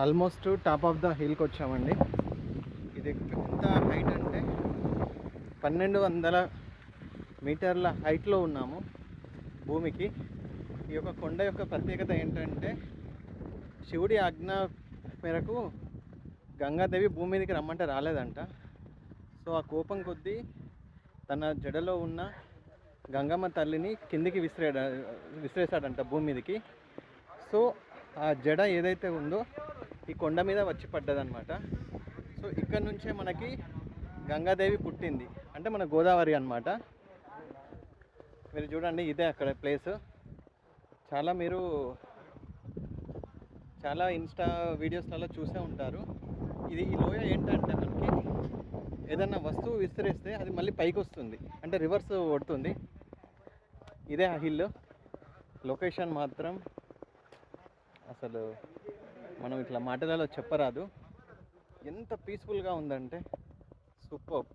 Almost top of the హిల్కి వచ్చామండి. ఇది ఎంత హైట్ అంటే 1200 మీటర్ల హైట్లో ఉన్నాము భూమికి. ఈ యొక్క కొండ యొక్క ప్రత్యేకత ఏంటంటే శివుడి ఆజ్ఞ మేరకు గంగాదేవి భూమి మీదకి రమ్మంటే రాలేదంట. సో ఆ కోపం కొద్దీ తన జడలో ఉన్న గంగమ్మ తల్లిని కిందికి విసిరేసాడంట భూమి మీదకి. సో ఆ జడ ఏదైతే ఉందో ఈ కొండ మీద వచ్చి పడ్డదనమాట. సో ఇక్కడ నుంచే మనకి గంగాదేవి పుట్టింది, అంటే మన గోదావరి అన్నమాట. మీరు చూడండి, ఇదే అక్కడ ప్లేస్. మీరు చాలా ఇన్స్టా వీడియోస్లలో చూసే ఉంటారు. ఈ లోయ ఏంటంటే మనకి ఏదన్నా వస్తువు విసిరేస్తే అది మళ్ళీ పైకి వస్తుంది, అంటే రివర్స్ కొడుతుంది. ఇదే ఆ హిల్. లొకేషన్ మాత్రం అసలు మనం ఇట్లా మాటలలో చెప్పరాదు. ఎంత పీస్ఫుల్గా ఉందంటే సూపర్.